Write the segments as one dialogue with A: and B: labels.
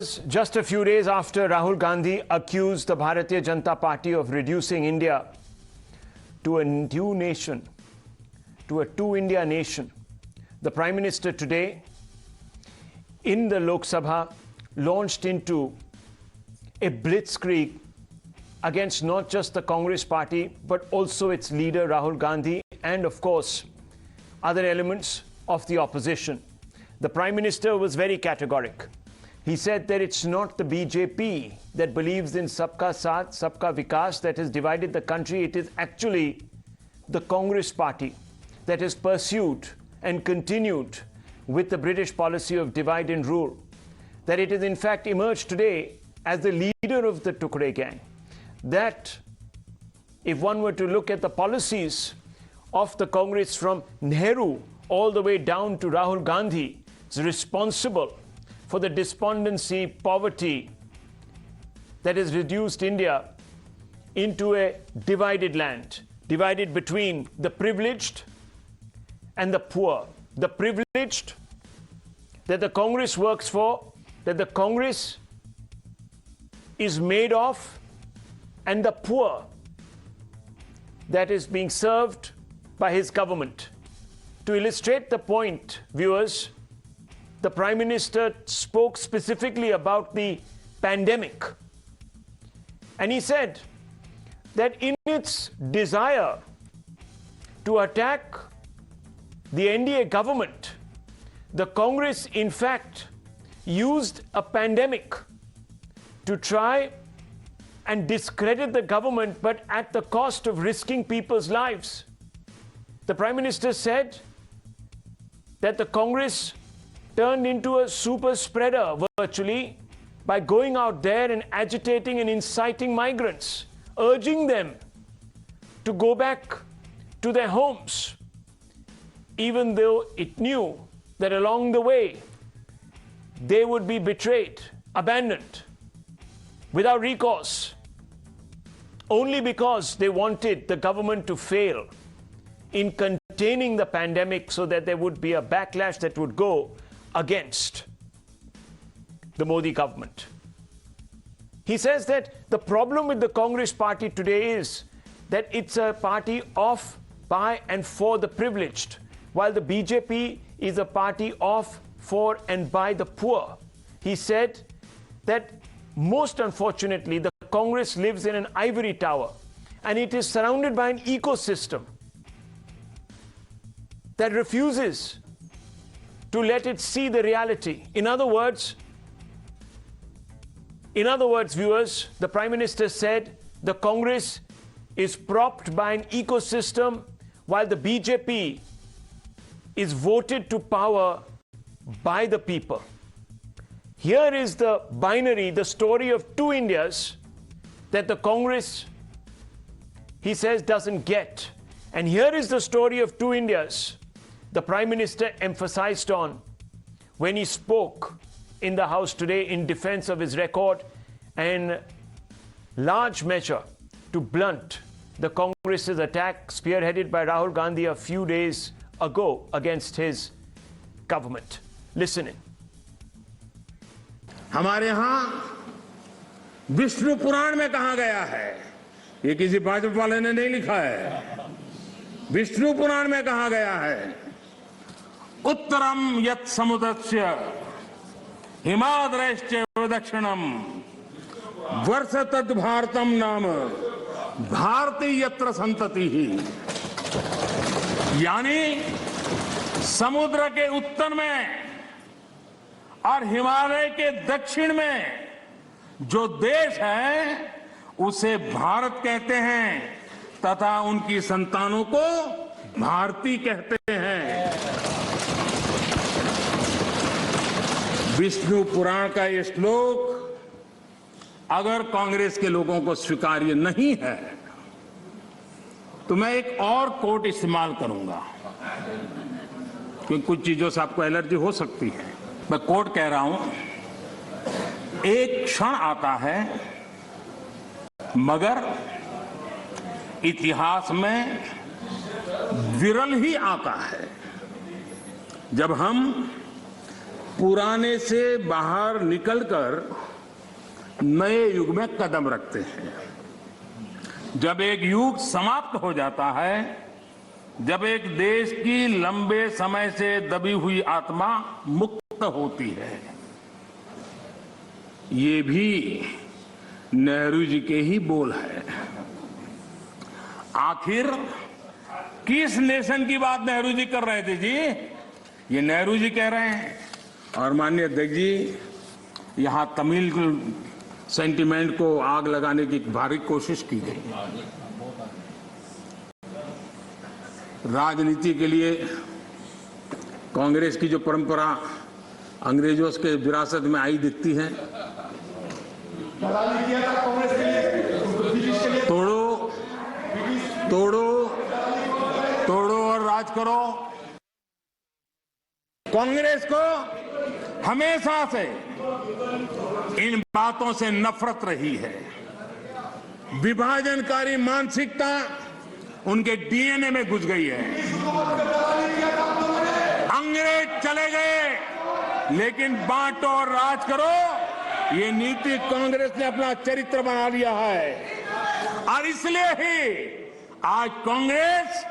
A: Just a few days after Rahul Gandhi accused the Bharatiya Janata Party of reducing India to a new nation, to a two-India nation, the Prime Minister today in the Lok Sabha launched into a blitzkrieg against not just the Congress Party but also its leader Rahul Gandhi and of course other elements of the opposition. The Prime Minister was very categoric. He said that it's not the BJP that believes in Sabka Saath, Sabka Vikas that has divided the country. It is actually the Congress Party that has pursued and continued with the British policy of divide and rule. That it has in fact emerged today as the leader of the Tukde Gang. That if one were to look at the policies of the Congress from Nehru all the way down to Rahul Gandhi, is responsible for the despondency, poverty that has reduced India into a divided land, divided between the privileged and the poor. The privileged that the Congress works for, that the Congress is made of, and the poor that is being served by his government. To illustrate the point, viewers, the Prime Minister spoke specifically about the pandemic. And he said that in its desire to attack the NDA government, the Congress in fact used a pandemic to try and discredit the government, but at the cost of risking people's lives. The Prime Minister said that the Congress turned into a super spreader virtually by going out there and agitating and inciting migrants, urging them to go back to their homes, even though it knew that along the way they would be betrayed, abandoned, without recourse, only because they wanted the government to fail in containing the pandemic so that there would be a backlash that would go against the Modi government. He says that the problem with the Congress Party today is that it's a party of, by and for the privileged, while the BJP is a party of, for and by the poor. He said that most unfortunately the Congress lives in an ivory tower and it is surrounded by an ecosystem that refuses to let it see the reality. In other words, viewers, the Prime Minister said the Congress is propped by an ecosystem while the BJP is voted to power by the people. Here is the binary, the story of two Indias that the Congress, he says, doesn't get. And here is the story of two Indias the Prime Minister emphasized on when he spoke in the House today in defense of his record and large measure to blunt the Congress's attack spearheaded by Rahul Gandhi a few days ago against his government. Listen in.
B: हमारे यहाँ विष्णु पुराण में कहा गया है, ये किसी भाजपा वाले ने नहीं लिखा है, विष्णु पुराण में कहा गया है, उत्तरम यत् समुद्रस्य हिमाद्रश्च दक्षिणम वर्ष तद भारतम नाम भारती यत्र संतति ही। यानी समुद्र के उत्तर में और हिमालय के दक्षिण में जो देश है उसे भारत कहते हैं तथा उनकी संतानों को भारती कहते हैं। विष्णु पुराण का ये श्लोक अगर कांग्रेस के लोगों को स्वीकार्य नहीं है तो मैं एक और कोट इस्तेमाल करूंगा क्योंकि कुछ चीजों से आपको एलर्जी हो सकती है। मैं कोट कह रहा हूं, एक क्षण आता है मगर इतिहास में विरल ही आता है जब हम पुराने से बाहर निकलकर नए युग में कदम रखते हैं। जब एक युग समाप्त हो जाता है, जब एक देश की लंबे समय से दबी हुई आत्मा मुक्त होती है, ये भी नेहरू जी के ही बोल है। आखिर किस नेशन की बात नेहरू जी कर रहे थे जी? ये नेहरू जी कह रहे हैं। और माननीय अध्यक्ष जी, यहां तमिल सेंटिमेंट को आग लगाने की भारी कोशिश की गई। राजनीति के लिए कांग्रेस की जो परंपरा अंग्रेजों के विरासत में आई दिखती है, तोड़ो तोड़ो तोड़ो और राज करो। कांग्रेस को हमेशा से इन बातों से नफरत रही है। विभाजनकारी मानसिकता उनके डीएनए में घुस गई है। अंग्रेज चले गए, लेकिन बांटो और राज करो, ये नीति कांग्रेस ने अपना चरित्र बना लिया है। और इसलिए ही आज कांग्रेस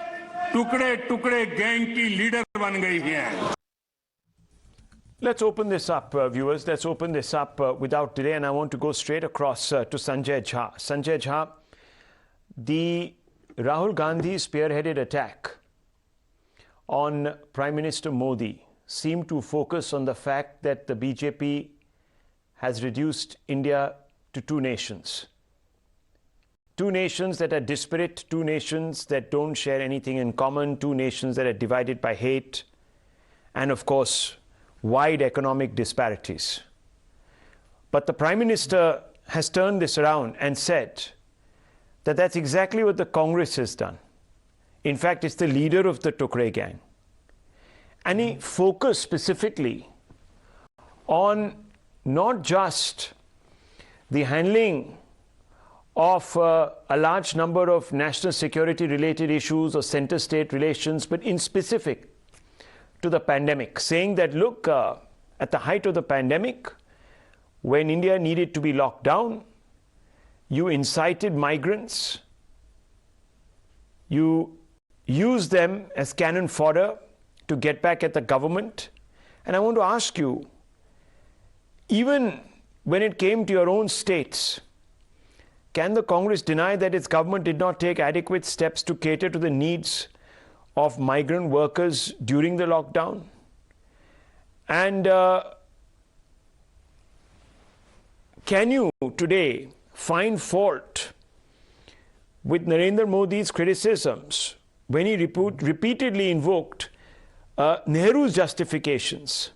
B: टुकड़े टुकड़े गैंग की लीडर बन गई है।
A: Let's open this up, viewers. Let's open this up without delay. And I want to go straight across to Sanjay Jha. Sanjay Jha, the Rahul Gandhi spearheaded attack on Prime Minister Modi seemed to focus on the fact that the BJP has reduced India to two nations. Two nations that are disparate, two nations that don't share anything in common, two nations that are divided by hate, and of course, wide economic disparities. But the Prime Minister has turned this around and said that that's exactly what the Congress has done. In fact, it's the leader of the Tukde Gang. And he focused specifically on not just the handling of a large number of national security related issues or center state relations, but in specific to the pandemic, saying that, look, at the height of the pandemic, when India needed to be locked down, you incited migrants, you used them as cannon fodder to get back at the government. And I want to ask you, even when it came to your own states, can the Congress deny that its government did not take adequate steps to cater to the needs of migrant workers during the lockdown? And can you today find fault with Narendra Modi's criticisms when he repeatedly invoked Nehru's justifications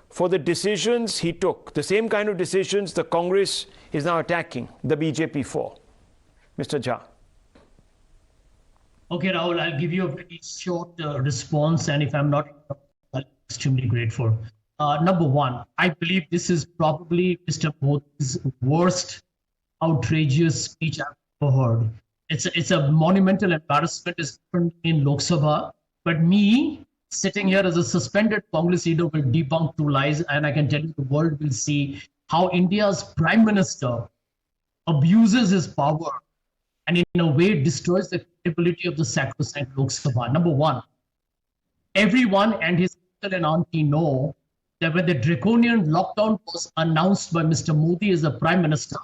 A: for the decisions he took, the same kind of decisions the Congress is now attacking the BJP for? Mr. Jha.
C: Okay, Rahul, I'll give you a very short response, and if I'm not, I'm extremely grateful. Number one, I believe this is probably Mr. Modi's worst outrageous speech I've ever heard. It's a monumental embarrassment. It's happened in Lok Sabha, but me sitting here as a suspended Congress leader will debunk two lies, and I can tell you the world will see how India's Prime Minister abuses his power and in a way destroys the credibility of the sacrosanct Lok Sabha. Number one, everyone and his uncle and auntie know that when the draconian lockdown was announced by Mr. Modi as the Prime Minister,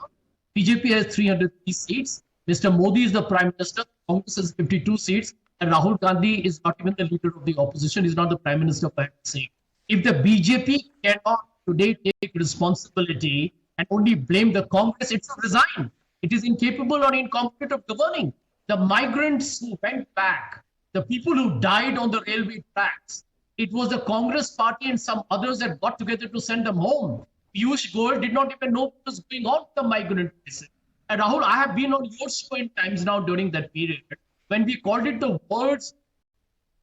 C: BJP has 303 seats, Mr. Modi is the Prime Minister, Congress has 52 seats, and Rahul Gandhi is not even the leader of the opposition, he's not the Prime Minister per se. If the BJP cannot today take responsibility and only blame the Congress, it should resign. It is incapable or incompetent of governing. The migrants who went back, the people who died on the railway tracks, it was the Congress party and some others that got together to send them home. Piyush Goyal did not even know what was going on with the migrant crisis. And Rahul, I have been on your show in times now during that period when we called it the world's,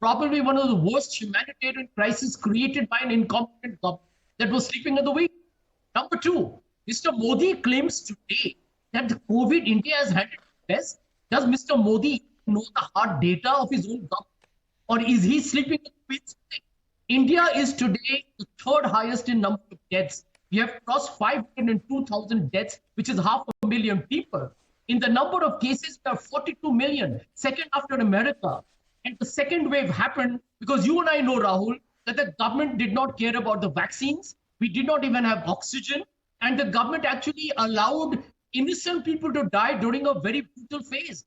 C: probably one of the worst humanitarian crises created by an incompetent government that was sleeping in the wheel. Number two, Mr. Modi claims today that the COVID India has handled best. Does Mr. Modi know the hard data of his own government? Or is he sleeping in the wheel? India is today the third highest in number of deaths. We have crossed 502,000 deaths, which is 500,000 people. In the number of cases, we are 42 million, second after America. And the second wave happened because you and I know, Rahul, that the government did not care about the vaccines. We did not even have oxygen. And the government actually allowed innocent people to die during a very brutal phase.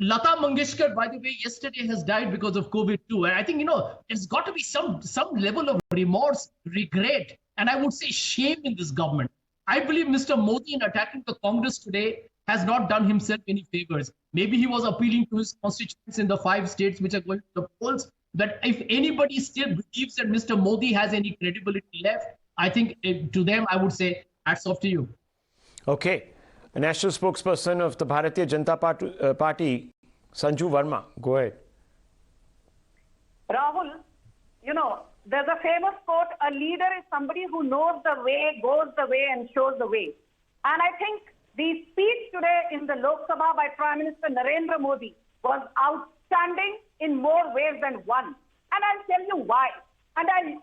C: Lata Mangeshkar, by the way, yesterday has died because of COVID too. And I think, there's got to be some level of remorse, regret, and I would say shame in this government. I believe Mr. Modi, in attacking the Congress today, has not done himself any favors. Maybe he was appealing to his constituents in the 5 states which are going to the polls. But if anybody still believes that Mr. Modi has any credibility left, I think to them, I would say, hats off to you.
A: Okay. A national spokesperson of the Bharatiya Janata Party, Sanju Verma. Go ahead.
D: Rahul, there's a famous quote, a leader is somebody who knows the way, goes the way, and shows the way. And I think the speech today in the Lok Sabha by Prime Minister Narendra Modi was outstanding in more ways than one. And I'll tell you why. And I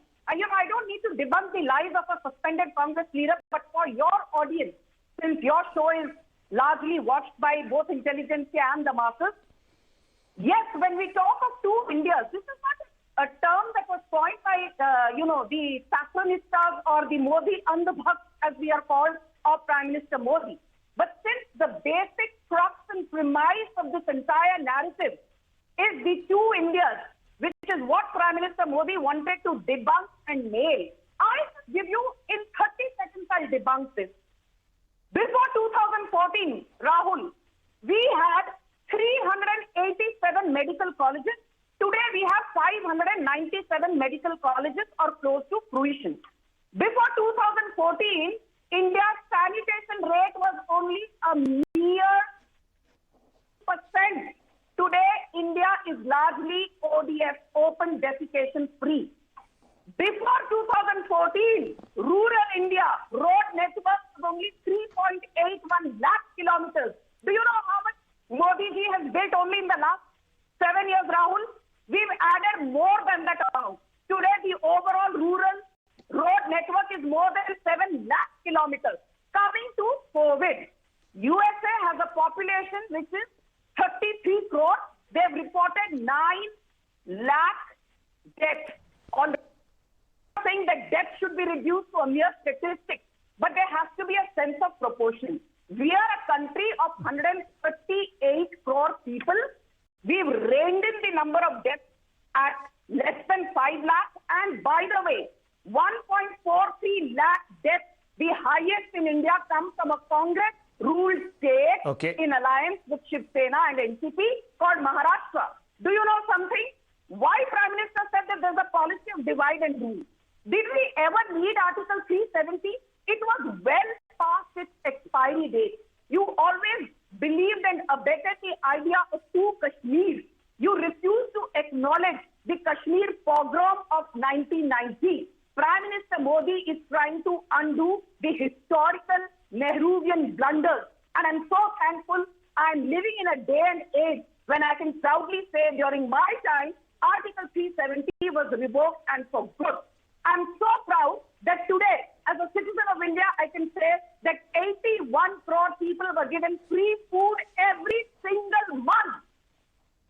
D: don't need to debunk the lies of a suspended Congress leader, but for your audience, since your show is largely watched by both intelligentsia and the masses, yes, when we talk of two Indias, this is not a term that was coined by, the Saffronistas or the Modi Andhbhakt, as we are called, of Prime Minister Modi. But since the basic crux and premise of this entire narrative is the two Indias, which is what Prime Minister Modi wanted to debunk and nail, I'll give you in 30 seconds, I'll debunk this. Before 2014, Rahul, we had 387 medical colleges. Today we have 597 medical colleges or close to fruition. Before 2014, India's sanitation rate was only a mere %. Today, India is largely ODS, open defecation free. Before 2014, rural India road network was only 3.81 lakh kilometers. Do you know how much Modi ji has built only in the last 7 years, Rahul? We've added more than that amount. Today, the overall rural road network is more than 7 lakh kilometers. Coming to COVID, USA has a population which is 33 crores. They've reported 9 lakh deaths. On saying that death should be reduced to a mere statistic, but there has to be a sense of proportion. We are a country of 138 crore people. We've reined in the number of deaths at less than 5 lakhs. And by the way, 1.43 lakh deaths, the highest in India, come from a Congress-ruled state in alliance with Shiv Sena and NCP called Maharashtra. Do you know something? Why Prime Minister said that there's a policy of divide and rule? Did we ever need Article 370? It was well past its expiry date. You always believed and abetted the idea of two Kashmirs. You refused to acknowledge the Kashmir pogrom of 1990. Prime Minister Modi is trying to undo the historical Nehruvian blunders. And I'm so thankful I'm living in a day and age when I can proudly say during my time, Article 370 was revoked and for good. I'm so proud that today, as a citizen of India, I can say that 81 crore people were given free food every single month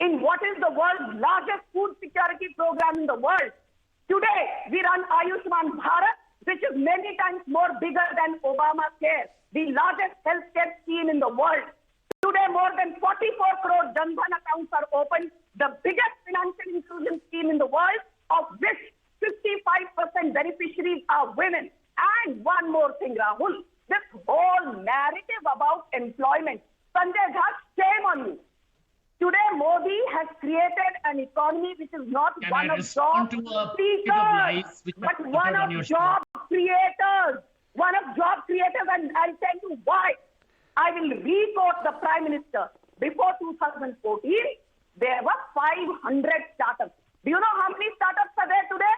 D: in what is the world's largest food security program in the world. Today, we run Ayushman Bharat, which is many times more bigger than Obamacare, the largest healthcare scheme in the world. Today, more than 44 crore Jan Dhan accounts are open, the biggest financial inclusion scheme in the world, of which 55% beneficiaries are women. And one more thing, Rahul, this whole narrative about employment, Sanjay Jha, shame on you. Today, Modi has created an economy which is not one of job seekers, but one of job creators. One of job creators, and I'll tell you why. I will re-quote the Prime Minister. Before 2014, there were 500 startups. Do you know how many startups are there today?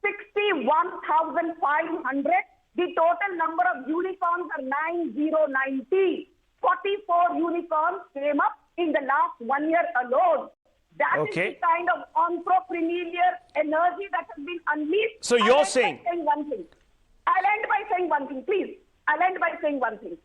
D: 61,500. The total number of unicorns are 9090. 44 unicorns came up in the last 1 year alone. That is
A: Okay.
D: the kind of entrepreneurial energy that has been unleashed.
A: So you're saying...
D: one thing. I'll end by saying one thing, please. I'll end by saying one thing.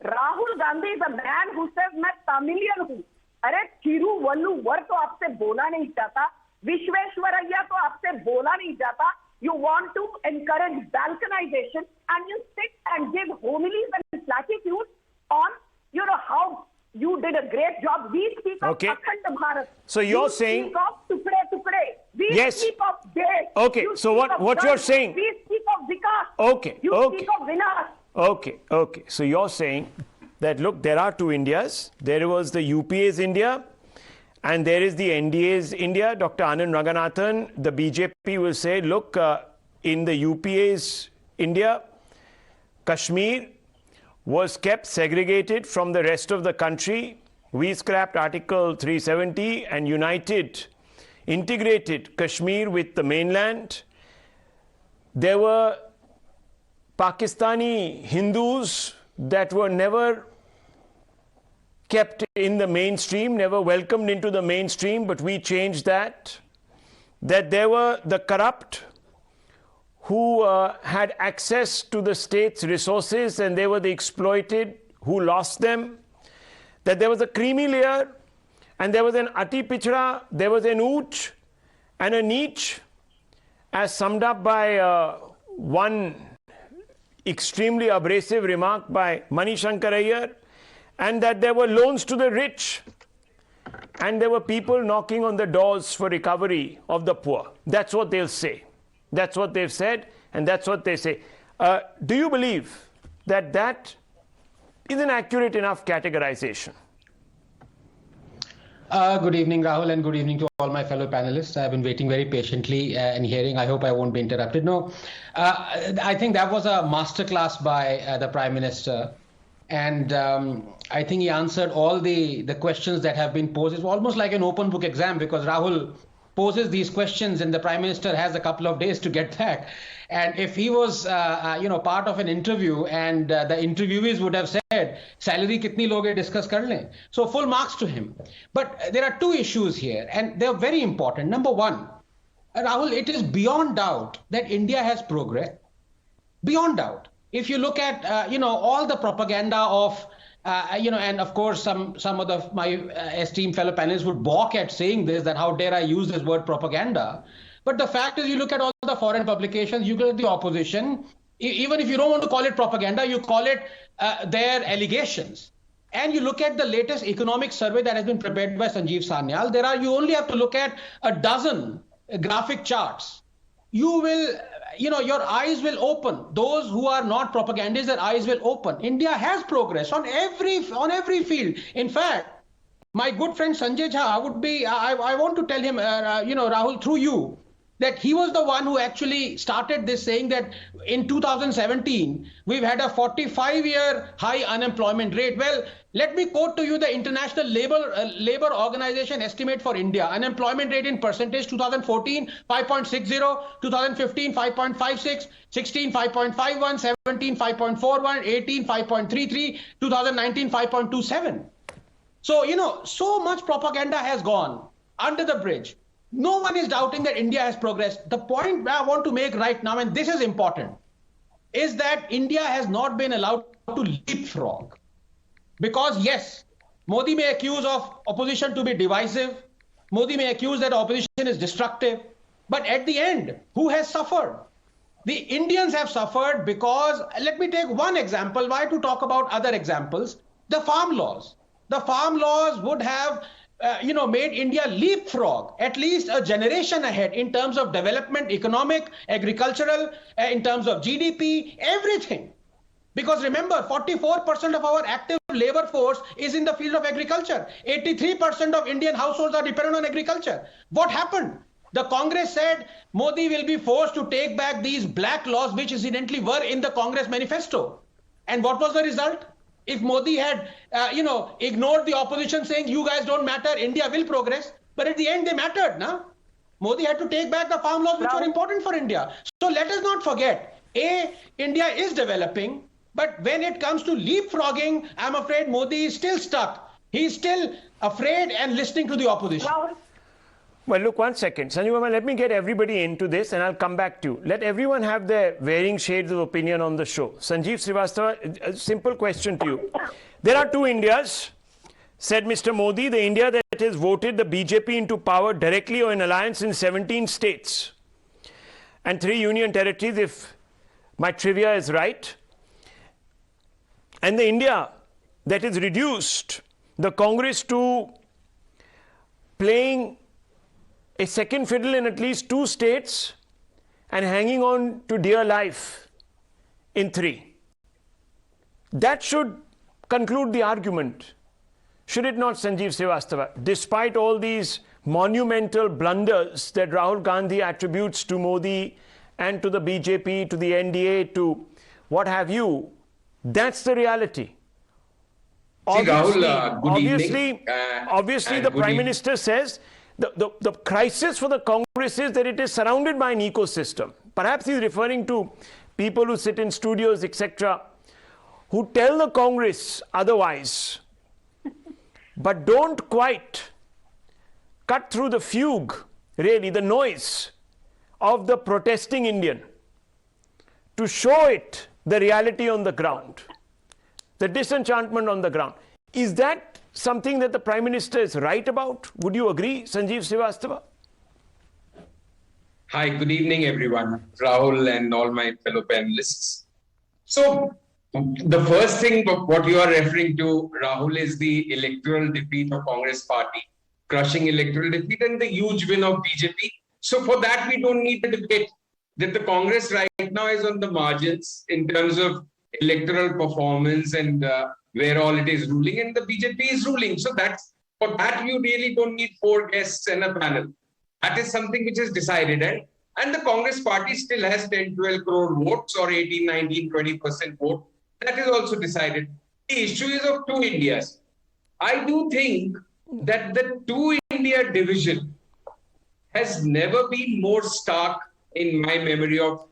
D: Rahul Gandhi is a man who says, मैं तमिलियन हूँ. अरे तिरुवल्लुवर तो आपसे बोला नहीं जाता. विश्वेश्वरैया तो आपसे बोला नहीं जाता. You want to encourage balkanization and you sit and give homilies and platitudes on, how you did a great job. We speak of Akhand Bharat.
A: So you're
D: you
A: saying...
D: speak of Tukde Tukde. We speak of Jibe.
A: Okay,
D: You
A: so
D: speak of
A: what you're
D: Gang.
A: saying...
D: We speak of Vikas.
A: Okay,
D: You
A: okay.
D: speak of Vinas.
A: Okay. So you're saying that, look, there are two Indias. There was the UPA's India and there is the NDA's India. Dr. Anand Raghunathan, the BJP will say, look, in the UPA's India, Kashmir was kept segregated from the rest of the country. We scrapped Article 370 and integrated Kashmir with the mainland. There were Pakistani Hindus that were never kept in the mainstream, never welcomed into the mainstream, but we changed that. That there were the corrupt who had access to the state's resources and they were the exploited who lost them. That there was a creamy layer and there was an ati pichda, there was an ooch and a niche, as summed up by one extremely abrasive remark by Mani Shankar Iyer, and that there were loans to the rich and there were people knocking on the doors for recovery of the poor. That's what they'll say. That's what they've said, and that's what they say. Do you believe that that is an accurate enough categorization?
E: Good evening, Rahul, and good evening to all my fellow panelists. I've been waiting very patiently and hearing. I hope I won't be interrupted. No, I think that was a masterclass by the Prime Minister. And I think he answered all the questions that have been posed. It's almost like an open book exam because Rahul poses these questions and the Prime Minister has a couple of days to get back. And if he was, part of an interview and the interviewees would have said, salary kitni loge discuss kar le. So full marks to him. But there are two issues here and they're very important. Number one, Rahul, it is beyond doubt that India has progressed. Beyond doubt. If you look at, all the propaganda of, and of course, some of my esteemed fellow panelists would balk at saying this, that how dare I use this word propaganda. But the fact is, you look at all the foreign publications, you look at the opposition, even if you don't want to call it propaganda, you call it their allegations. And you look at the latest economic survey that has been prepared by Sanjeev Sanyal, you only have to look at a dozen graphic charts. You will, your eyes will open. Those who are not propagandists, their eyes will open. India has progressed on every field. In fact, my good friend Sanjay Jha would be, I want to tell him, Rahul, through you, that he was the one who actually started this, saying that in 2017, we've had a 45-year high unemployment rate. Well, let me quote to you the International Labour Organization estimate for India. Unemployment rate in percentage, 2014, 5.60, 2015, 5.56, 16, 5.51, 17, 5.41, 18, 5.33, 2019, 5.27. So, so much propaganda has gone under the bridge. No one is doubting that India has progressed. The point I want to make right now, and this is important, is that India has not been allowed to leapfrog. Because yes, Modi may accuse of opposition to be divisive. Modi may accuse that opposition is destructive. But at the end, who has suffered? The Indians have suffered because, let me take one example. Why to talk about other examples? The farm laws. The farm laws would have made India leapfrog at least a generation ahead in terms of development, economic, agricultural, in terms of GDP, everything. Because remember, 44% of our active labor force is in the field of agriculture. 83% of Indian households are dependent on agriculture. What happened? The Congress said Modi will be forced to take back these black laws, which incidentally were in the Congress manifesto. And what was the result? If Modi had, ignored the opposition saying, you guys don't matter, India will progress. But at the end, they mattered, no? Modi had to take back the farm laws, which were important for India. So let us not forget, India is developing, but when it comes to leapfrogging, I'm afraid Modi is still stuck. He's still afraid and listening to the opposition.
A: Well, look, one second. Sanjeev Verma, let me get everybody into this and I'll come back to you. Let everyone have their varying shades of opinion on the show. Sanjeev Srivastava, a simple question to you. There are two Indias, said Mr. Modi. The India that has voted the BJP into power directly or in alliance in 17 states and 3 union territories, if my trivia is right. And the India that has reduced the Congress to playing a second fiddle in at least 2 states and hanging on to dear life in 3. That should conclude the argument. Should it not, Sanjeev Srivastava? Despite all these monumental blunders that Rahul Gandhi attributes to Modi and to the BJP, to the NDA, to what have you, that's the reality. Obviously, obviously the Prime Minister says the crisis for the Congress is that it is surrounded by an ecosystem. Perhaps he's referring to people who sit in studios, etc., who tell the Congress otherwise, but don't quite cut through the fugue, really, the noise of the protesting Indian to show it the reality on the ground, the disenchantment on the ground. Is that something that the Prime Minister is right about? Would you agree, Sanjeev Srivastava?
F: Hi, good evening, everyone. Rahul and all my fellow panelists. So, the first thing of what you are referring to, Rahul, is the electoral defeat of Congress Party, crushing electoral defeat and the huge win of BJP. So, for that, we don't need a debate that the Congress right now is on the margins in terms of electoral performance and where all it is ruling, and the BJP is ruling. So that's for that you really don't need 4 guests and a panel. That is something which is decided, and the Congress Party still has 10, 12 crore votes or 18, 19, 20% vote. That is also decided. The issue is of 2 Indias. I do think that the 2 India division has never been more stark in my memory of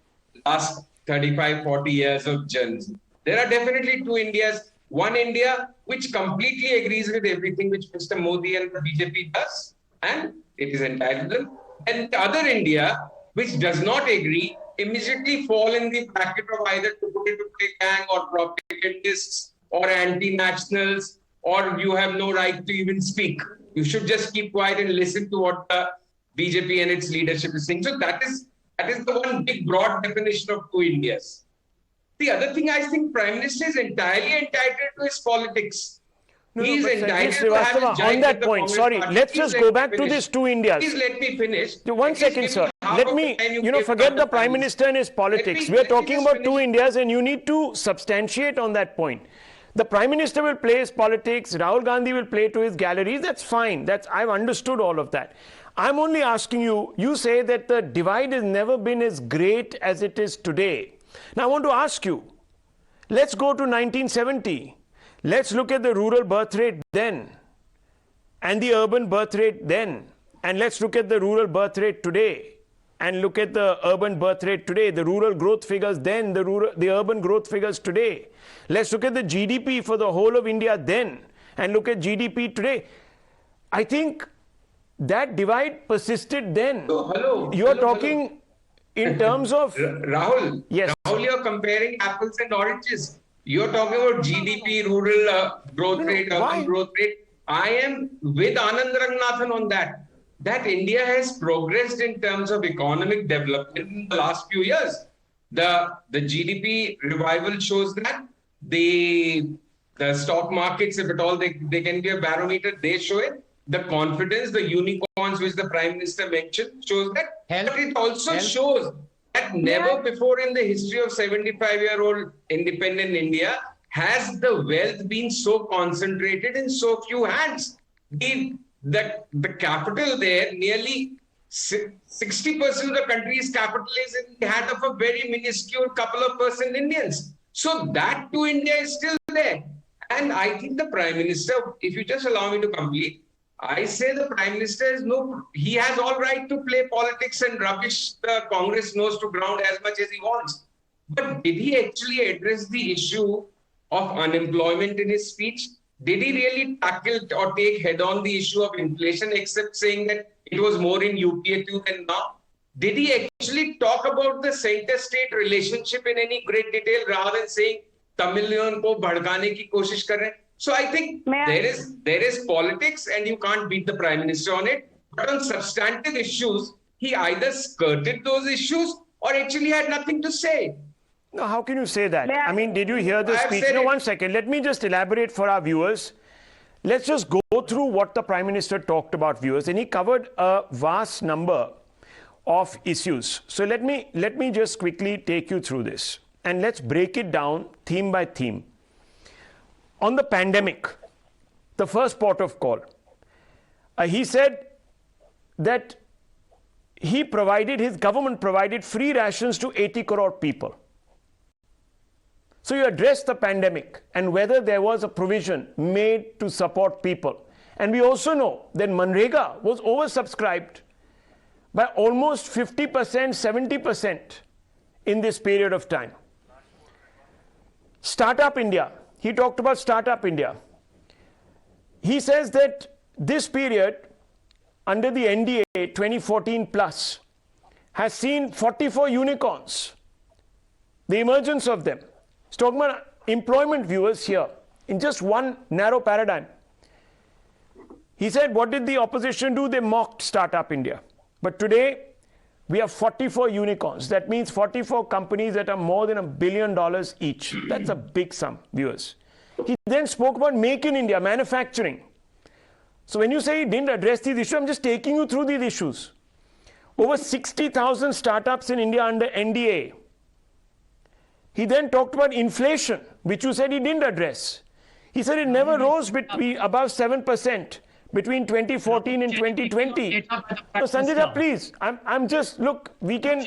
F: last 35, 40 years of journalism. There are definitely 2 Indias. One India which completely agrees with everything which Mr. Modi and the BJP does, and it is entitled them. And the other India which does not agree immediately fall in the bracket of either Tukde Gang or propagandists or anti-nationals, or you have no right to even speak. You should just keep quiet and listen to what the BJP and its leadership is saying. So that is the one big broad definition of 2 Indias. The other thing I think Prime Minister is entirely entitled to his politics. He is entitled to have his jibe
A: on that point. Sorry, let's just go back to this 2 Indias.
F: Please let me finish.
A: One second, sir. Let me, forget the Prime Minister and his politics. We are talking about 2 Indias, and you need to substantiate on that point. The Prime Minister will play his politics. Rahul Gandhi will play to his galleries. That's fine. I've understood all of that. I'm only asking you, you say that the divide has never been as great as it is today. Now, I want to ask you, let's go to 1970. Let's look at the rural birth rate then and the urban birth rate then. And let's look at the rural birth rate today and look at the urban birth rate today, the rural growth figures then, the urban growth figures today. Let's look at the GDP for the whole of India then and look at GDP today. I think that divide persisted then. You're talking in terms of...
F: Rahul,
A: yes.
F: Rahul, you're comparing apples and oranges. You're talking about GDP, rural growth rate, urban growth rate. I am with Anand Ranganathan on that. That India has progressed in terms of economic development in the last few years. The GDP revival shows that. The stock markets, if at all they can be a barometer, they show it. The confidence, the unicorns which the Prime Minister mentioned shows that. But it also shows that never before in the history of 75-year-old independent India has the wealth been so concentrated in so few hands. The capital there, nearly 60% of the country's capital is in the hand of a very minuscule couple of % Indians. So that to India is still there. And I think the Prime Minister, if you just allow me to complete, I say the Prime Minister he has all right to play politics and rubbish the Congress nose to ground as much as he wants. But did he actually address the issue of unemployment in his speech? did he really tackle or take head on the issue of inflation, except saying that it was more in UPA 2 than now? Did he actually talk about the center-state relationship in any great detail rather than saying Tamilian ko bhadkane ki koshish kar rahe? So I think there is politics and you can't beat the Prime Minister on it. But on substantive issues, he either skirted those issues or actually had nothing to say.
A: No, how can you say that? I mean, did you hear the speech? No, 1 second. Let me just elaborate for our viewers. Let's just go through what the Prime Minister talked about, viewers. And he covered a vast number of issues. So let me just quickly take you through this. And let's break it down theme by theme. On the pandemic, the first port of call, he said that his government provided free rations to 80 crore people. So you addressed the pandemic and whether there was a provision made to support people. And we also know that Manrega was oversubscribed by almost 50%, 70% in this period of time. Startup India. He talked about Startup India. He says that this period under the NDA 2014 plus has seen 44 unicorns, the emergence of them. He's talking about employment, viewers, here in just one narrow paradigm. He said, what did the opposition do? They mocked Startup India. But today, we have 44 unicorns. That means 44 companies that are more than $1 billion each. That's a big sum, viewers. He then spoke about Make in India, manufacturing. So when you say he didn't address these issues, I'm just taking you through these issues. Over 60,000 startups in India under NDA. He then talked about inflation, which you said he didn't address. He said it never rose above 7%. Between 2014 and 2020. So Sanjay, please, I'm just, look, we can.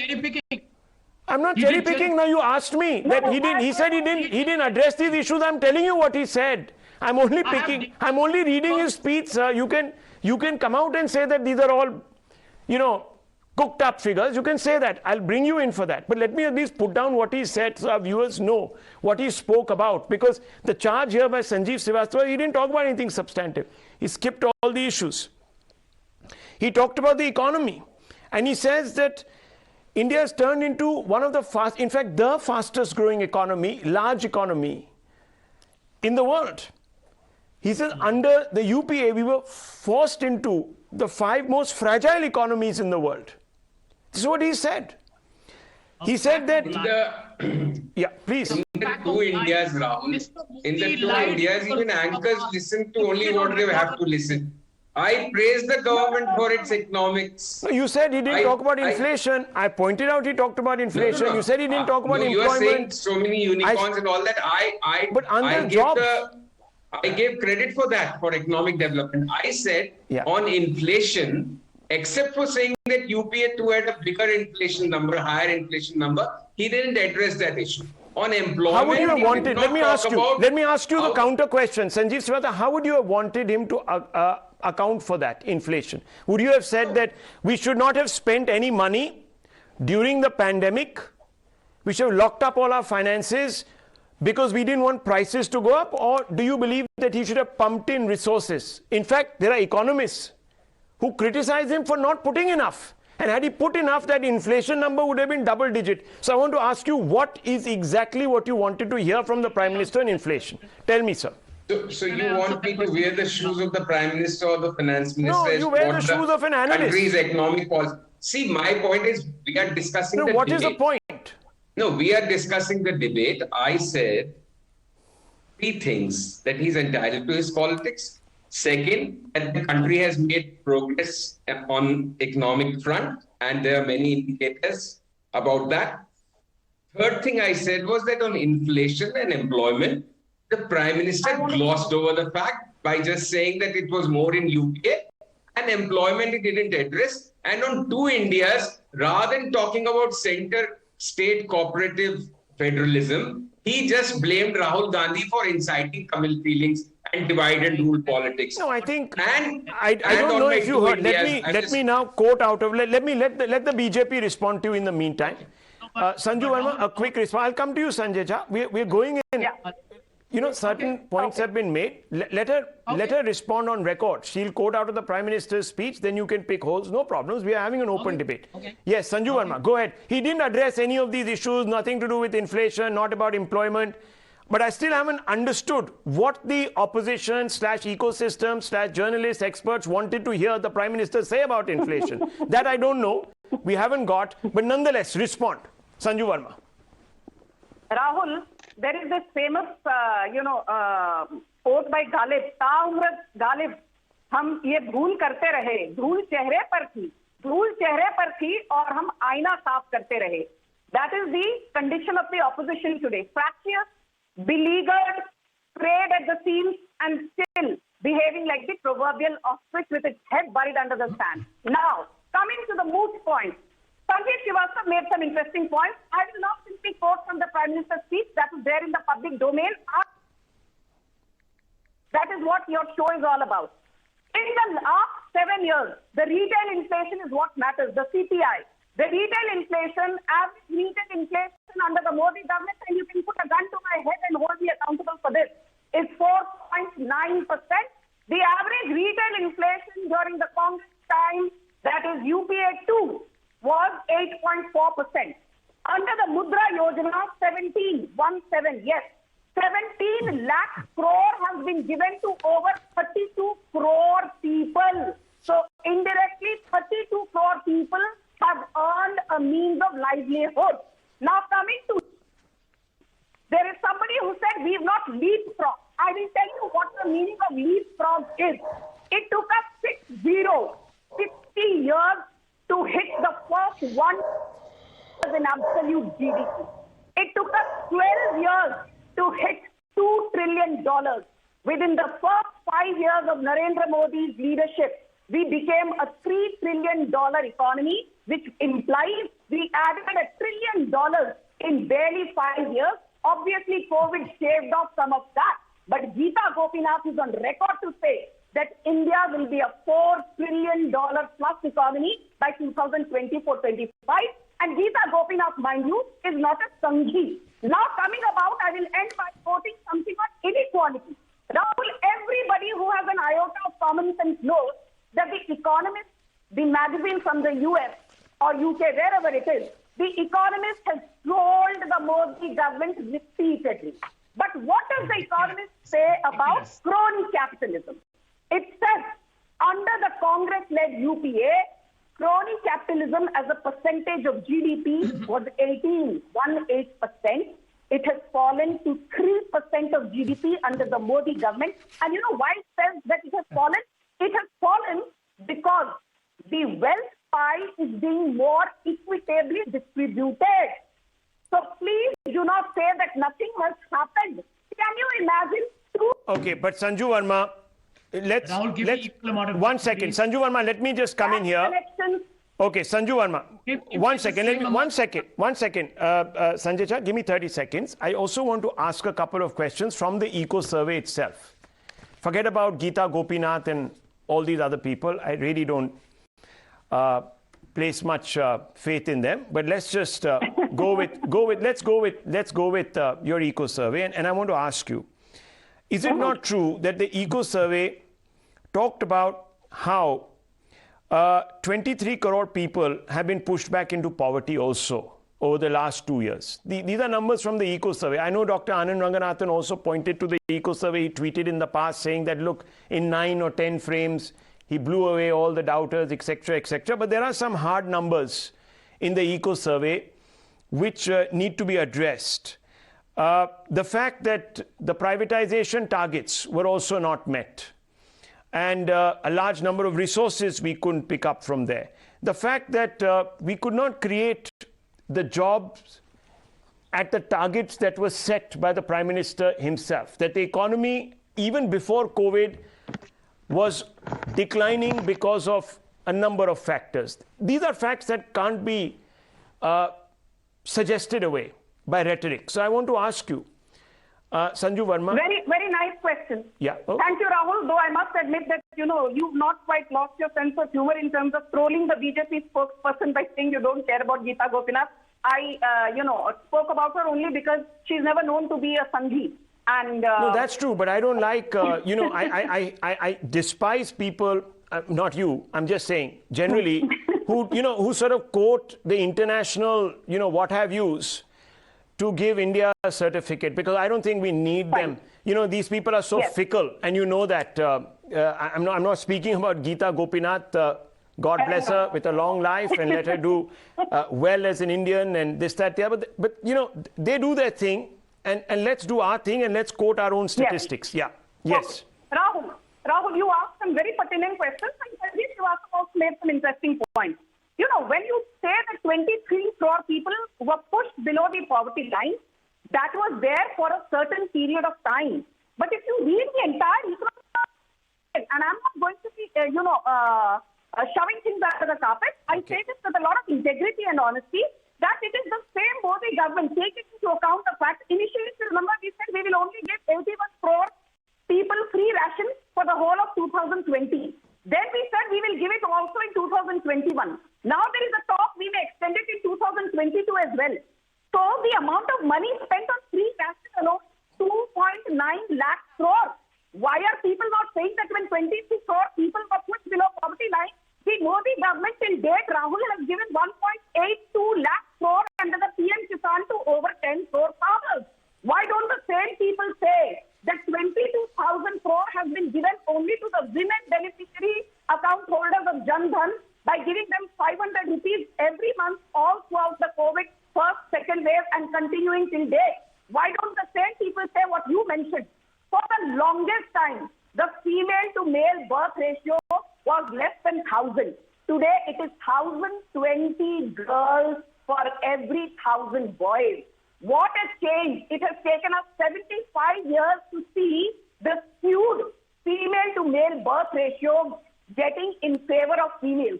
A: I'm not cherry picking. Now you asked me that he didn't. He said he didn't address these issues. I'm telling you what he said. I'm only picking. I'm only reading his speech, sir. You can come out and say that these are all, cooked up figures. You can say that. I'll bring you in for that. But let me at least put down what he said so our viewers know what he spoke about. Because the charge here by Sanjeev Srivastava, he didn't talk about anything substantive. He skipped all the issues. He talked about the economy. And he says that India has turned into one of the the fastest growing economy, large economy in the world. He says under the UPA, we were forced into the 5 most fragile economies in the world. This is what he said. He said that... yeah, please.
F: In the 2 Indias, Rahul, in the 2 Indias, even anchors listen to only what they have to listen. I praise the government for its economics.
A: No, you said he didn't talk about inflation. I pointed out he talked about inflation. No. You said he didn't talk about employment.
F: You are saying so many unicorns and all that. I gave credit for that, for economic development. I said on inflation, except for saying that UPA 2 had a bigger inflation number, higher inflation number, he didn't address that issue. On employment,
A: how would you have wanted? Let me ask you the counter question, Sanjeev Srivastava. How would you have wanted him to account for that inflation? Would you have said that we should not have spent any money during the pandemic? We should have locked up all our finances because we didn't want prices to go up? Or do you believe that he should have pumped in resources? In fact, there are economists who criticize him for not putting enough. And had he put enough, that inflation number would have been double digit. So I want to ask you, what is exactly what you wanted to hear from the Prime Minister on inflation? Tell me, sir.
F: So you want me to wear the shoes of the Prime Minister or the Finance Minister?
A: No, you wear the shoes of an analyst.
F: Country's economic policy. See, my point is, we are discussing the debate.
A: What is the point?
F: No, we are discussing the debate. I said 3 things: that he's entitled to his politics. Second, that the country has made progress on economic front, and there are many indicators about that. Third thing I said was that on inflation and employment, the Prime Minister glossed over the fact by just saying that it was more in UPA, and employment he didn't address. And on 2 Indias, rather than talking about center-state cooperative federalism, he just blamed Rahul Gandhi for inciting Tamil feelings and divide and rule politics.
A: No, I think, I don't know if you heard. Let me now quote out of, let the BJP respond to you in the meantime. Sanju Verma, a quick response. I'll come to you, Sanjay Jha. We're going in. certain points have been made. Let her respond on record. She'll quote out of the Prime Minister's speech, then you can pick holes. No problems. We are having an open debate. Yes, Sanju Verma, go ahead. He didn't address any of these issues, nothing to do with inflation, not about employment. But I still haven't understood what the opposition / ecosystem / journalists, experts wanted to hear the Prime Minister say about inflation. That I don't know. We haven't got. But nonetheless, respond. Sanju Verma.
D: Rahul, there is this famous, quote by Ghalib, ताउम्र Ghalib, हम ये भूल करते रहे, धूल चेहरे पर थी और हम आईना साफ करते रहे. That is the condition of the opposition today. Fractious, beleaguered, frayed at the seams, and still behaving like the proverbial ostrich with its head buried under the sand. Now, coming to the moot point, Sanjay Srivastava made some interesting points. I will not simply quote from the Prime Minister's speech that is there in the public domain. That is what your show is all about. In the last 7 years, the retail inflation is what matters, the CPI. The retail inflation, average retail inflation under the Modi government, and you can put a gun to my head and hold me accountable for this, is 4.9%. The average retail inflation during the Congress time, that is UPA 2, was 8.4%. Under the Mudra Yojana, 17, yes, 17 lakh crore has been given to over 32 crore people. So indirectly, 32 crore people have earned a means of livelihood. Now coming to, there is somebody who said we've not leapfrog. I will tell you what the meaning of leapfrog is. It took us 60 years to hit the first 1 in absolute GDP. It took us 12 years to hit $2 trillion. Within the first 5 years of Narendra Modi's leadership, we became a $3 trillion economy, which implies we added $1 trillion in barely 5 years. Obviously, COVID shaved off some of that. But Geeta Gopinath is on record to say that India will be a $4 trillion plus economy by 2024-25. And Geeta Gopinath, mind you, is not a Sanghi. Now coming about, I will end by quoting something on inequality. Rahul, everybody who has an iota of common sense knows that The Economist, the magazine from the US or UK, wherever it is, The Economist has trolled the Modi government repeatedly. But what does The Economist say about crony capitalism? It says, under the Congress-led UPA, crony capitalism as a percentage of GDP was 18%. It has fallen to 3% of GDP under the Modi government. And you know why it says that it has fallen? It has fallen because the wealth pie is being more equitably distributed. So please do not say that nothing has happened. Can you imagine?
A: Okay, but Sanju Verma, let's one second. Please. Sanju Verma, let me just come in here. Okay, Sanju Verma, one second. Sanjay Cha, give me 30 seconds. I also want to ask a couple of questions from the eco survey itself. Forget about Geeta Gopinath and all these other people. I really don't place much faith in them. But let's just go with your eco survey. And I want to ask you, is it not true that the eco survey talked about how 23 crore people have been pushed back into poverty also over the last 2 years? These are numbers from the eco survey. I know Dr. Anand Ranganathan also pointed to the eco survey. He tweeted in the past saying that, look, in 9 or 10 frames, he blew away all the doubters, etc., etc. But there are some hard numbers in the eco survey which need to be addressed. The fact that the privatization targets were also not met, and a large number of resources we couldn't pick up from there. The fact that we could not create the jobs at the targets that were set by the Prime Minister himself, that the economy, even before COVID, was declining because of a number of factors. These are facts that can't be suggested away by rhetoric. So I want to ask you, Sanju Verma.
D: Very, very nice question.
A: Yeah. Oh.
D: Thank you, Rahul. Though I must admit that, you've not quite lost your sense of humor in terms of trolling the BJP spokesperson by saying you don't care about Geeta Gopinath. I, spoke about her only because she's never known to be a Sanghi. And
A: no, that's true, but I don't like, I despise people, not you, I'm just saying, generally, who sort of quote the international, what have yous to give India a certificate, because I don't think we need them. These people are so fickle, and you know that. I'm not speaking about Geeta Gopinath, God bless her with a long life and let her do well as an Indian and this, that, the other. But they do their thing. And let's do our thing and let's quote our own statistics.
D: Yes.
A: Yeah. Yes.
D: Rahul, you asked some very pertinent questions, and Sanjeev Srivastava also made some interesting points. When you say that 23 crore people were pushed below the poverty line, that was there for a certain period of time. But if you read the entire economic, and I'm not going to be, shoving things under the carpet, I say this with a lot of integrity and honesty, that it is the same Modi government taking into account the fact, initially, remember, we said we will only give 81 crore people free rations for the whole of 2020. Then we said we will give it also in 2021. Now there is a talk we may extend it in 2022 as well. So the amount of money spent on free rations alone, 2.9 lakh crore. Why are people not saying that when 23 crore people were put below poverty line, the Modi government till date, Rahul, has given 1.82 lakh crore under the PM Kisan to over 10 crore farmers. Why don't the same people say that 22,000 crore has been given only to the women beneficiary account holders of Jan Dhan by giving them 500 rupees every month all throughout the COVID first, second wave and continuing till date? Why don't the same people say what you mentioned? For the longest time, the female to male birth ratio was less than 1,000. Today, it is 1,020 girls for every 1,000 boys. What has changed? It has taken us 75 years to see the skewed female to male birth ratio getting in favor of females.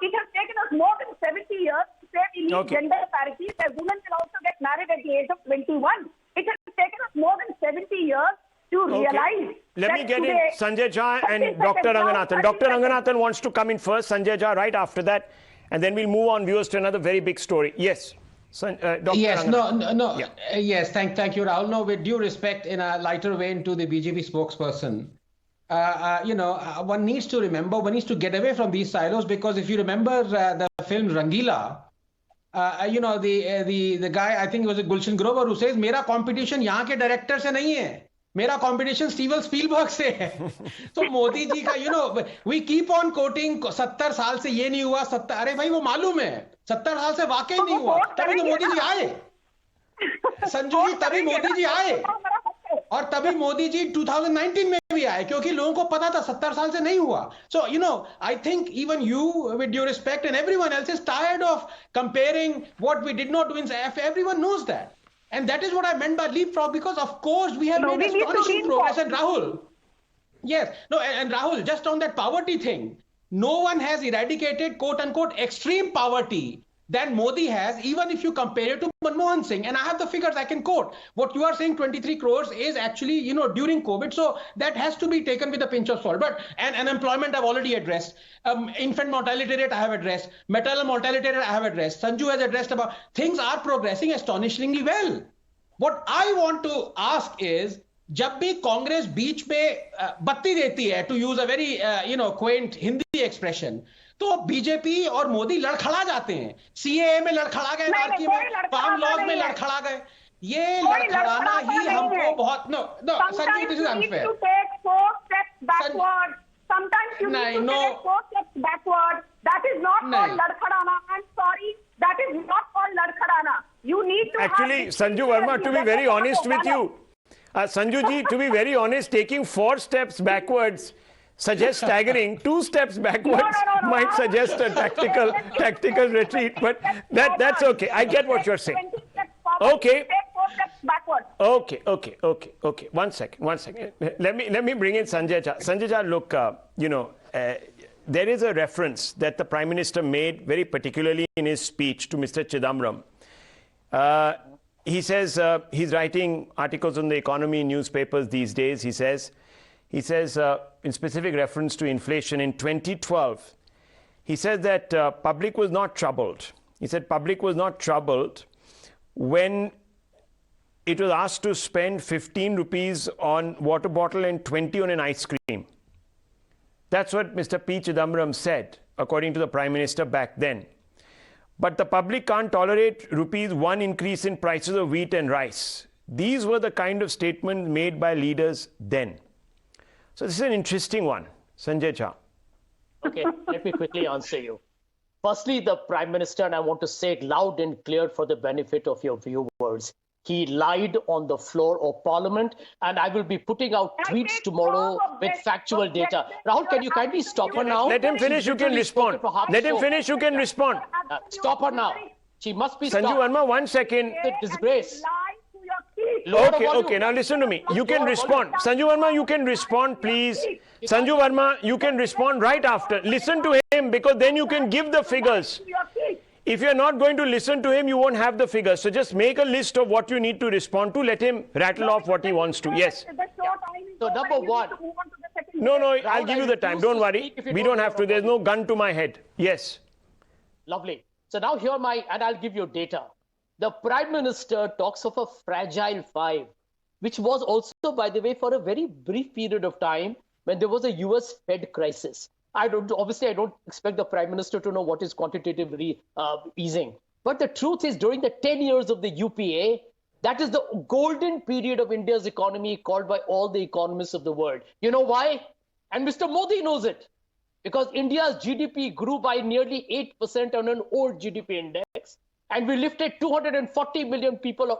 D: It has taken us more than 70 years to say we need gender parity, that women can also get married at the age of 21. It has taken us more than 70 years to realize.
A: Let me get in Sanjay Jha and Dr. Ranganathan. Dr. Ranganathan wants to come in first, Sanjay Jha right after that, and then we'll move on, viewers, to another very big story. Yes. Dr.
E: Yes,
A: Ranganathan.
E: no.
A: Yeah.
E: Yes, thank you, Rahul. No, with due respect, in a lighter vein to the BJP spokesperson, one needs to remember, one needs to get away from these silos, because if you remember the film Rangila, the guy, I think it was Gulshan Grover, who says, "Mera competition यहाँ के director से नहीं है, मेरा competition Steven Spielberg से है." तो मोदी जी का, we keep on quoting 70 साल से ये नहीं हुआ, 70, अरे भाई वो मालूम है, 70 साल से वाकई नहीं हुआ, तभी तो मोदी जी आए, संजू जी, तभी मोदी जी आए, और तभी मोदी जी 2019 में भी आए, क्योंकि लोगों को पता था 70 साल से नहीं हुआ. So, I think even you, with due respect, and everyone else is tired of comparing what we did not do in SF. Everyone knows that. And that is what I meant by leapfrog, because of course we have made astonishing progress. And Rahul, yes, no, and Rahul, just on that poverty thing, no one has eradicated quote unquote extreme poverty than Modi has, even if you compare it to Manmohan Singh. And I have the figures I can quote. What you are saying, 23 crores is actually, during COVID. So that has to be taken with a pinch of salt. But, and unemployment I've already addressed. Infant mortality rate I have addressed. Maternal mortality rate I have addressed. Sanju has addressed about, things are progressing astonishingly well. What I want to ask is, जब भी कांग्रेस बीच पे बत्ती देती है, to use a very quaint Hindi expression, तो BJP और मोदी लड़खड़ा जाते हैं. सीएए में लड़खड़ा गए, नारकी में, फार्म लॉज में लड़खड़ा गए. ये लड़खड़ाना ही हमको बहुत Sanjay, this is unfair.
D: To take 4 steps backward. Sometimes you need to take 4 steps backward. That is not called ladkhadana. I'm sorry. That is not called ladkhadana. You need to
A: actually, Sanju Verma, to be very honest with you, Sanju ji, to be very honest, taking 4 steps backwards suggests staggering. 2 steps backwards might suggest a tactical retreat, but that's okay. I get what you're saying. Okay. Okay. One second. Let me bring in Sanjay Jha. Sanjay Jha, look, there is a reference that the Prime Minister made very particularly in his speech to Mr. Chidambaram. He says he's writing articles on the economy in newspapers these days. He says in specific reference to inflation in 2012, he said that public was not troubled. He said public was not troubled when it was asked to spend 15 rupees on water bottle and 20 on an ice cream. That's what Mr. P. Chidambaram said, according to the Prime Minister back then. But the public can't tolerate ₹1 increase in prices of wheat and rice. These were the kind of statements made by leaders then. So this is an interesting one. Sanjay Jha.
G: Okay, let me quickly answer you. Firstly, the Prime Minister, and I want to say it loud and clear for the benefit of your viewers, he lied on the floor of Parliament, and I will be putting out tweets tomorrow with factual data. Rahul, can you kindly stop her now?
A: Let him finish, you can respond. Let him finish, you can respond.
G: Stop her now. She must be stopped.
A: Sanju Verma, 1 second.
G: It's a disgrace.
A: Okay, now listen to me. You can respond. Sanju Verma, you can respond, please. Sanju Verma, you can respond right after. Listen to him, because then you can give the figures. If you're not going to listen to him, you won't have the figures. So just make a list of what you need to respond to. Let him rattle off what he wants to. Yes.
G: So number one.
A: No, I'll give you the time. Don't worry. We don't have to. There's no gun to my head. Yes.
G: Lovely. So now here and I'll give you data. The Prime Minister talks of a fragile five, which was also, by the way, for a very brief period of time when there was a US Fed crisis. I don't expect the Prime Minister to know what is quantitative easing. But the truth is, during the 10 years of the UPA, that is the golden period of India's economy, called by all the economists of the world. You know why? And Mr. Modi knows it. Because India's GDP grew by nearly 8% on an old GDP index. And we lifted 240 million people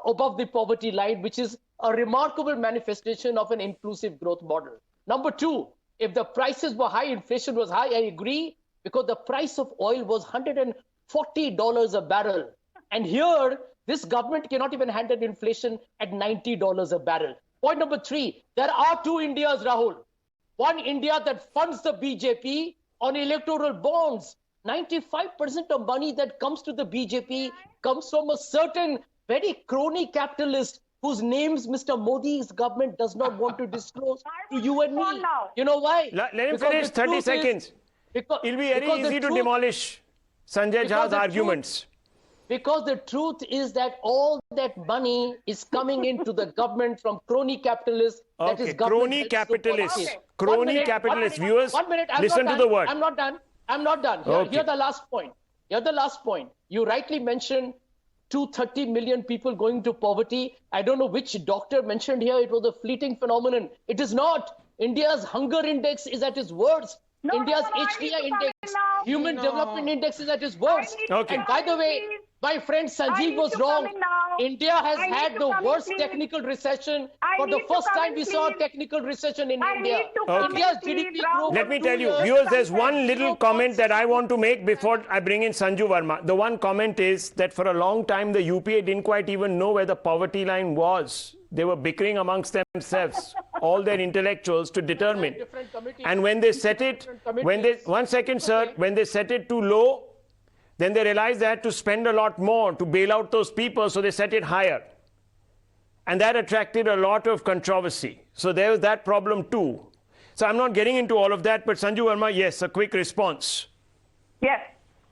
G: above the poverty line, which is a remarkable manifestation of an inclusive growth model. Number two, if the prices were high, inflation was high, I agree, because the price of oil was $140 a barrel. And here, this government cannot even handle inflation at $90 a barrel. Point number three, there are two Indias, Rahul. One India that funds the BJP on electoral bonds. 95% of money that comes to the BJP comes from a certain very crony capitalist whose names Mr. Modi's government does not want to disclose to you and me. You know why?
A: Let him finish 30 seconds. It'll be very easy to demolish Sanjay Jha's arguments.
G: Because the truth is that all that money is coming into the government from crony capitalists.
A: Okay,
G: that is
A: crony capitalists. Crony capitalists. Viewers, listen to the word.
G: I'm not done. Here's the last point. You rightly mentioned 230 million people going to poverty. I don't know which doctor mentioned here it was a fleeting phenomenon. It is not. India's hunger index is at its worst. India's HDI index, Human Development Index, is at its worst.
A: Okay.
G: And by the way, my friend Sanjeev was wrong. India has had the worst technical recession. For the first time, we saw a technical recession in India. India's GDP grew.
A: Let me tell you, viewers, there's one little comment that I want to make before I bring in Sanju Verma. The one comment is that for a long time, the UPA didn't quite even know where the poverty line was. They were bickering amongst themselves, all their intellectuals, to determine. And when they set it, when they set it too low, then they realized they had to spend a lot more to bail out those people, so they set it higher. And that attracted a lot of controversy. So there was that problem too. So I'm not getting into all of that, but Sanju Verma, yes, a quick response.
D: Yes.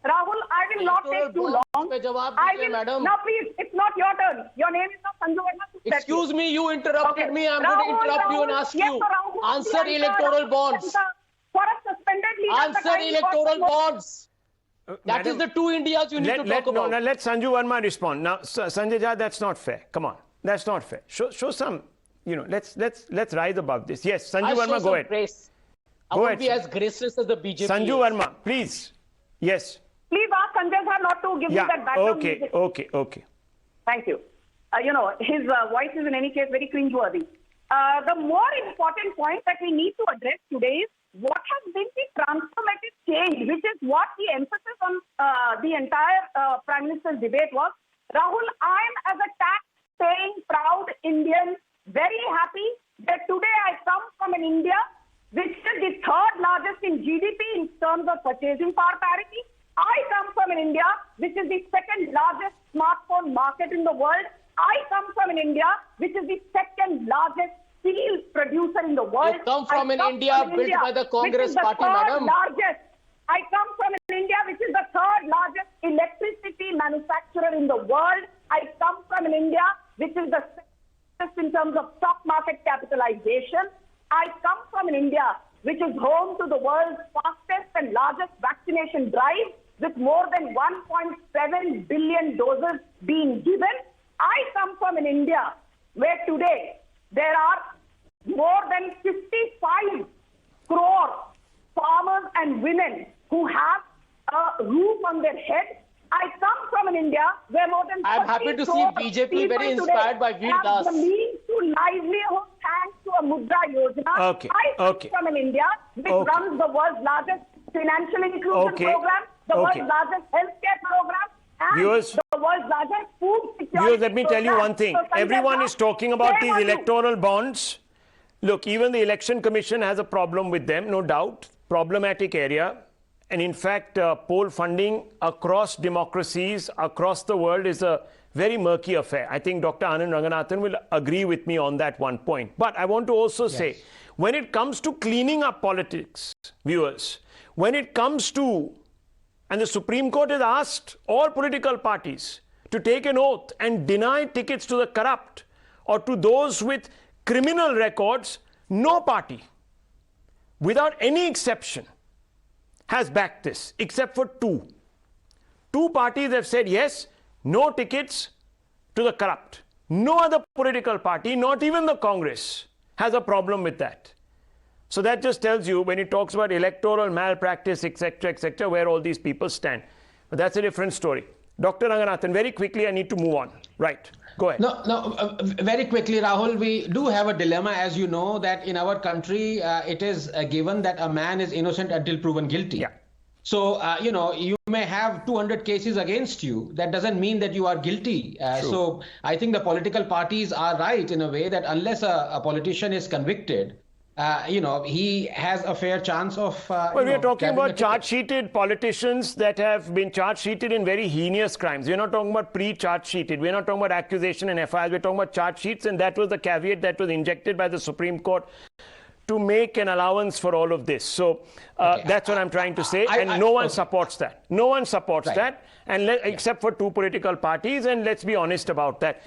D: Rahul, I will not take too long. Now please, it's not your turn. Your name is not Sanju Verma.
G: Excuse me, you interrupted me. I'm going to interrupt you and ask you. Answer electoral bonds.
D: For a suspended leader.
G: Answer electoral bonds. That is the two Indias you need to talk about.
A: No, let Sanju Verma respond. Now, Sanjay Jha, that's not fair. Come on. That's not fair. Show some, let's rise above this. Yes, Sanju Verma, go ahead.
G: Grace. I won't be as graceless as the BJP.
A: Sanju Verma, please. Yes.
D: Please ask Sanjay Jha not to give you that background music.
A: Okay.
D: Thank you. His voice is in any case very cringeworthy. The more important point that we need to address today is what has been the transformative change, which is what the emphasis on the entire Prime Minister's debate was. Rahul, I am, as a tax-paying, proud Indian, very happy that today I come from an India which is the third largest in GDP in terms of purchasing power parity. I come from an India which is the second largest smartphone market in the world. I come from an India which is the second largest steel producer in the world.
G: You come from an India built by the Congress Party, madam.
D: I come from an India which is the third largest electricity manufacturer in the world. I come from an India which is the sixth in terms of stock market capitalization. I come from an India which is home to the world's fastest and largest vaccination drive, with more than 1.7 billion doses being given. I come from an India where today there are more than 55 crore farmers and women who have a roof on their head. I come from an India where more than
G: I'm happy to see BJP very inspired by Veer Das.
D: The means to livelihood thanks to a Mudra Yojana.
A: Okay.
D: I come from an India which runs the world's largest financial inclusion program, the world's largest healthcare program, and the world's largest food security
A: Viewers, let me tell you
D: program.
A: one thing.
D: So,
A: Everyone is talking about these
D: shame on you.
A: electoral bonds. Look, even the Election Commission has a problem with them, no doubt. Problematic area. And in fact, poll funding across democracies, across the world is a very murky affair. I think Dr. Anand Ranganathan will agree with me on that one point. But I want to also say, when it comes to cleaning up politics, viewers, when it comes to, and the Supreme Court has asked all political parties to take an oath and deny tickets to the corrupt or to those with criminal records, no party, without any exception, has backed this, except for two. Two parties have said yes, no tickets to the corrupt. No other political party, not even the Congress, has a problem with that. So that just tells you, when it talks about electoral malpractice, etc., where all these people stand. But that's a different story. Dr. Ranganathan, very quickly, I need to move on. Right. Go ahead.
E: Very quickly, Rahul, we do have a dilemma, as you know, that in our country, it is given that a man is innocent until proven guilty.
A: Yeah.
E: So, you may have 200 cases against you. That doesn't mean that you are guilty. So I think the political parties are right in a way that unless a politician is convicted, he has a fair chance of.
A: Well, we are talking about charge-sheeted politicians that have been charge-sheeted in very heinous crimes. We're not talking about pre-charge-sheeted. We're not talking about accusation and FIRs. We're talking about charge sheets, and that was the caveat that was injected by the Supreme Court to make an allowance for all of this. So that's what I'm trying to say, and no one supports that. No one supports that, and except for two political parties, and let's be honest about that.